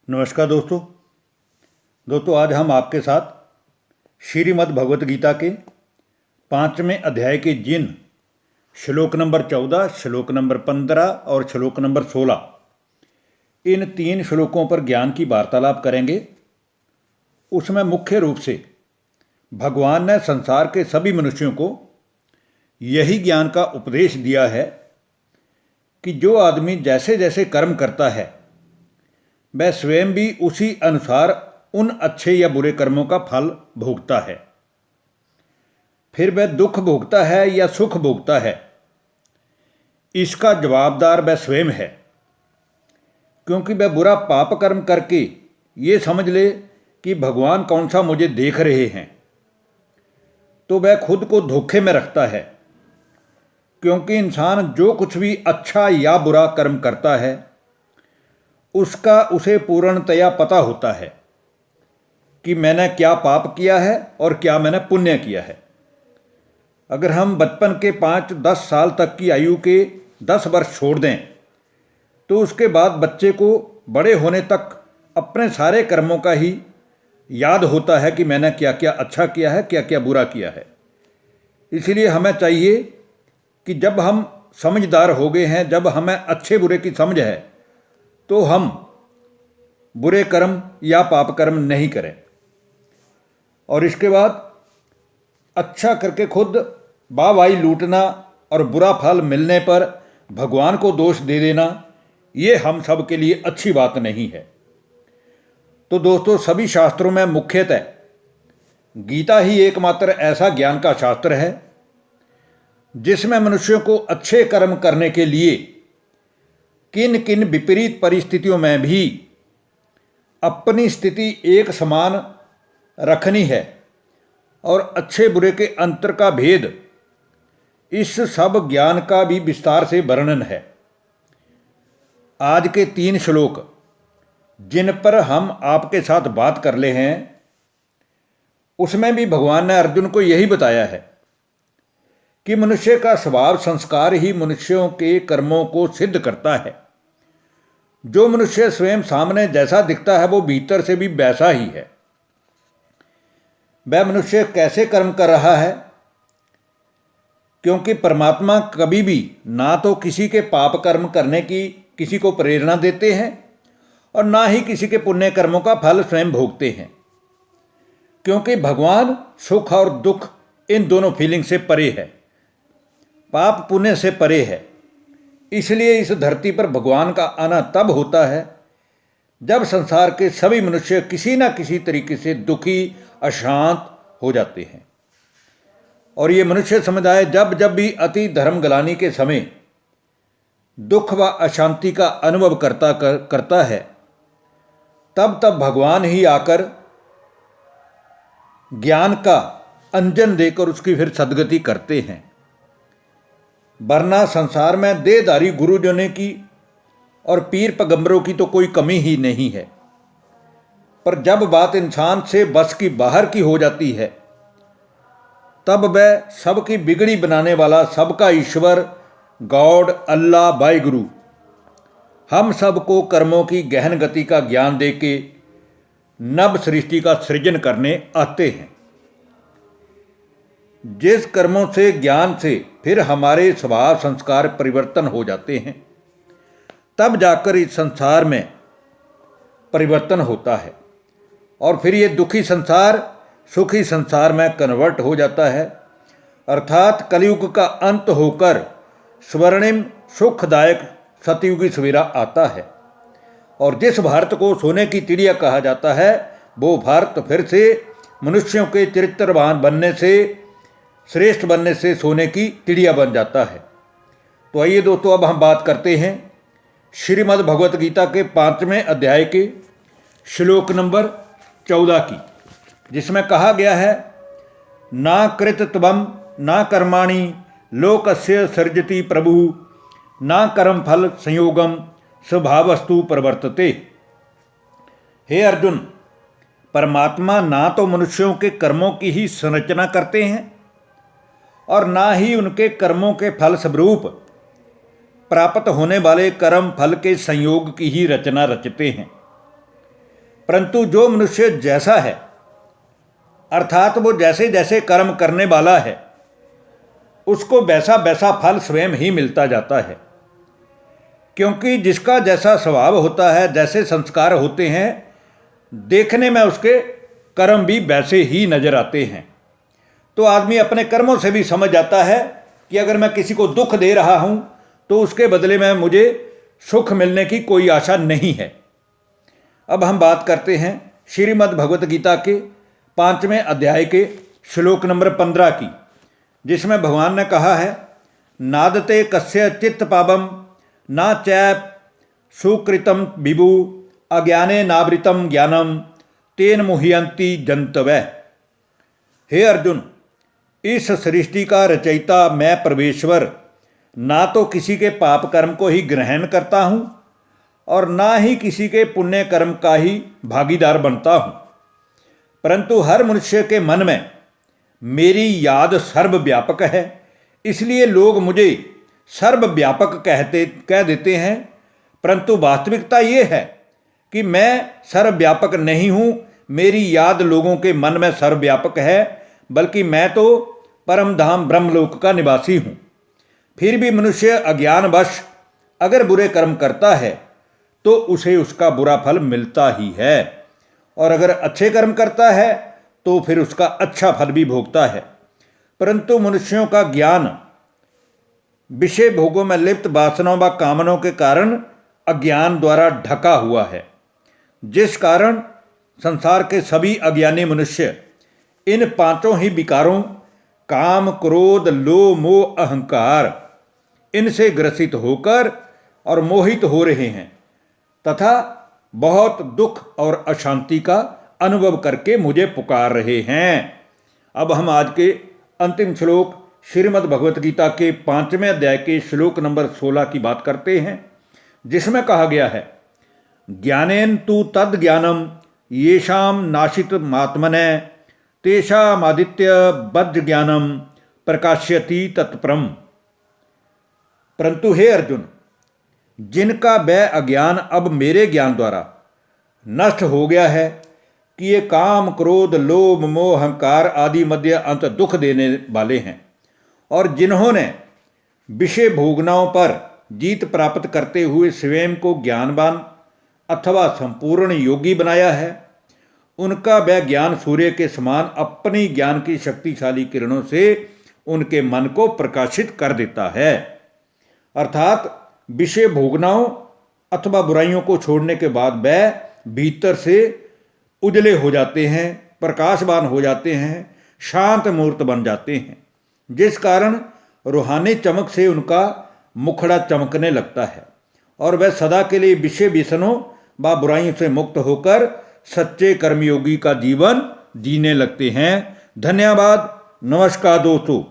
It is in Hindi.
नमस्कार दोस्तों आज हम आपके साथ श्रीमद् भगवत गीता के 5वें अध्याय के जिन श्लोक नंबर 14, श्लोक नंबर 15 और श्लोक नंबर 16 इन 3 श्लोकों पर ज्ञान की वार्तालाप करेंगे। उसमें मुख्य रूप से भगवान ने संसार के सभी मनुष्यों को यही ज्ञान का उपदेश दिया है कि जो आदमी जैसे जैसे कर्म करता है वह स्वयं भी उसी अनुसार उन अच्छे या बुरे कर्मों का फल भोगता है। फिर वह दुख भोगता है या सुख भोगता है, इसका जवाबदार वह स्वयं है, क्योंकि वह बुरा पाप कर्म करके ये समझ ले कि भगवान कौन सा मुझे देख रहे हैं, तो वह खुद को धोखे में रखता है। क्योंकि इंसान जो कुछ भी अच्छा या बुरा कर्म करता है उसका उसे पूर्णतया पता होता है कि मैंने क्या पाप किया है और क्या मैंने पुण्य किया है। अगर हम बचपन के 5-10 साल तक की आयु के 10 वर्ष छोड़ दें तो उसके बाद बच्चे को बड़े होने तक अपने सारे कर्मों का ही याद होता है कि मैंने क्या क्या अच्छा किया है, क्या क्या बुरा किया है। इसलिए हमें चाहिए कि जब हम समझदार हो गए हैं, जब हमें अच्छे बुरे की समझ है, तो हम बुरे कर्म या पाप कर्म नहीं करें। और इसके बाद अच्छा करके खुद वाहवाही लूटना और बुरा फल मिलने पर भगवान को दोष दे देना, ये हम सब के लिए अच्छी बात नहीं है। तो दोस्तों, सभी शास्त्रों में मुख्यतः गीता ही एकमात्र ऐसा ज्ञान का शास्त्र है जिसमें मनुष्यों को अच्छे कर्म करने के लिए किन किन विपरीत परिस्थितियों में भी अपनी स्थिति एक समान रखनी है और अच्छे बुरे के अंतर का भेद, इस सब ज्ञान का भी विस्तार से वर्णन है। आज के 3 श्लोक जिन पर हम आपके साथ बात कर ले हैं, उसमें भी भगवान ने अर्जुन को यही बताया है कि मनुष्य का स्वभाव संस्कार ही मनुष्यों के कर्मों को सिद्ध करता है। जो मनुष्य स्वयं सामने जैसा दिखता है वो भीतर से भी वैसा ही है। वह मनुष्य कैसे कर्म कर रहा है, क्योंकि परमात्मा कभी भी ना तो किसी के पाप कर्म करने की किसी को प्रेरणा देते हैं और ना ही किसी के पुण्य कर्मों का फल स्वयं भोगते हैं। क्योंकि भगवान सुख और दुख इन दोनों फीलिंग से परे है, पाप पुण्य से परे है। इसलिए इस धरती पर भगवान का आना तब होता है जब संसार के सभी मनुष्य किसी न किसी तरीके से दुखी, अशांत हो जाते हैं। और ये मनुष्य समुदाय जब जब भी अति धर्म गलानी के समय दुख व अशांति का अनुभव करता है, तब तब भगवान ही आकर ज्ञान का अंजन देकर उसकी फिर सद्गति करते हैं। वरना संसार में देहधारी गुरुजनों की और पीर पैगंबरों की तो कोई कमी ही नहीं है, पर जब बात इंसान से बस की बाहर की हो जाती है तब वह सबकी बिगड़ी बनाने वाला, सबका ईश्वर, गॉड, अल्लाह, वाहिगुरु हम सबको कर्मों की गहन गति का ज्ञान देके नव सृष्टि का सृजन करने आते हैं। जिस कर्मों से, ज्ञान से फिर हमारे स्वभाव संस्कार परिवर्तन हो जाते हैं, तब जाकर इस संसार में परिवर्तन होता है और फिर ये दुखी संसार सुखी संसार में कन्वर्ट हो जाता है। अर्थात कलयुग का अंत होकर स्वर्णिम सुखदायक सतयुगी सवेरा आता है। और जिस भारत को सोने की चिड़िया कहा जाता है, वो भारत फिर से मनुष्यों के चरित्रवान बनने से, श्रेष्ठ बनने से सोने की चिड़िया बन जाता है। तो आइए दोस्तों, अब हम बात करते हैं श्रीमद् भगवत गीता के 5वें अध्याय के श्लोक नंबर 14 की, जिसमें कहा गया है, ना कृतत्वम ना कर्माणि लोकस्य सृजति प्रभु ना कर्म फल संयोगम स्वभावस्तु प्रवर्तते। हे अर्जुन, परमात्मा ना तो मनुष्यों के कर्मों की ही संरचना करते हैं और ना ही उनके कर्मों के फल स्वरूप प्राप्त होने वाले कर्म फल के संयोग की ही रचना रचते हैं। परंतु जो मनुष्य जैसा है, अर्थात वो जैसे जैसे कर्म करने वाला है, उसको वैसा वैसा फल स्वयं ही मिलता जाता है। क्योंकि जिसका जैसा स्वभाव होता है, जैसे संस्कार होते हैं, देखने में उसके कर्म भी वैसे ही नजर आते हैं। तो आदमी अपने कर्मों से भी समझ जाता है कि अगर मैं किसी को दुख दे रहा हूं तो उसके बदले में मुझे सुख मिलने की कोई आशा नहीं है। अब हम बात करते हैं श्रीमद् भगवत गीता के 5वें अध्याय के श्लोक नंबर 15 की, जिसमें भगवान ने कहा है, नादते कस्य चित्त पावम ना चैप सुकृतम विभु अज्ञाने नावृतम ज्ञानम तेन मुह्यंति जंतवै। हे अर्जुन, इस सृष्टि का रचयिता मैं परमेश्वर ना तो किसी के पाप कर्म को ही ग्रहण करता हूँ और ना ही किसी के पुण्य कर्म का ही भागीदार बनता हूँ, परंतु हर मनुष्य के मन में मेरी याद सर्वव्यापक है। इसलिए लोग मुझे सर्वव्यापक कह देते हैं, परंतु वास्तविकता ये है कि मैं सर्वव्यापक नहीं हूँ। मेरी याद लोगों के मन में सर्वव्यापक है, बल्कि मैं तो परम धाम ब्रह्मलोक का निवासी हूँ। फिर भी मनुष्य अज्ञानवश अगर बुरे कर्म करता है तो उसे उसका बुरा फल मिलता ही है, और अगर अच्छे कर्म करता है तो फिर उसका अच्छा फल भी भोगता है। परंतु मनुष्यों का ज्ञान विषय भोगों में लिप्त वासनाओं व कामनाओं के कारण अज्ञान द्वारा ढका हुआ है, जिस कारण संसार के सभी अज्ञानी मनुष्य इन पांचों ही विकारों काम, क्रोध, लोभ, मोह, अहंकार इनसे ग्रसित होकर और मोहित हो रहे हैं तथा बहुत दुख और अशांति का अनुभव करके मुझे पुकार रहे हैं। अब हम आज के अंतिम श्लोक श्रीमद् भगवत गीता के 5वें अध्याय के श्लोक नंबर 16 की बात करते हैं, जिसमें कहा गया है, ज्ञानेन तु तद ज्ञानम येषाम नाशित मात्मने तेषामादित्य बद्ध ज्ञानम प्रकाश्यति तत्परम। परंतु हे अर्जुन, जिनका वह अज्ञान अब मेरे ज्ञान द्वारा नष्ट हो गया है कि ये काम, क्रोध, लोभ, मोह, अहंकार आदि मध्य अंत दुख देने वाले हैं, और जिन्होंने विषय भोगनाओं पर जीत प्राप्त करते हुए स्वयं को ज्ञानवान अथवा संपूर्ण योगी बनाया है, उनका वह ज्ञान सूर्य के समान अपनी ज्ञान की शक्तिशाली किरणों से उनके मन को प्रकाशित कर देता है। अर्थात विषय भोगनाओं अथवा बुराइयों को छोड़ने के बाद वह भीतर से उजले हो जाते हैं, प्रकाशवान हो जाते हैं, शांत मूर्त बन जाते हैं, जिस कारण रूहानी चमक से उनका मुखड़ा चमकने लगता है और वह सदा के लिए विषय व्यसनों व बुराइयों से मुक्त होकर सच्चे कर्मयोगी का जीवन जीने लगते हैं। धन्यवाद। नमस्कार दोस्तों।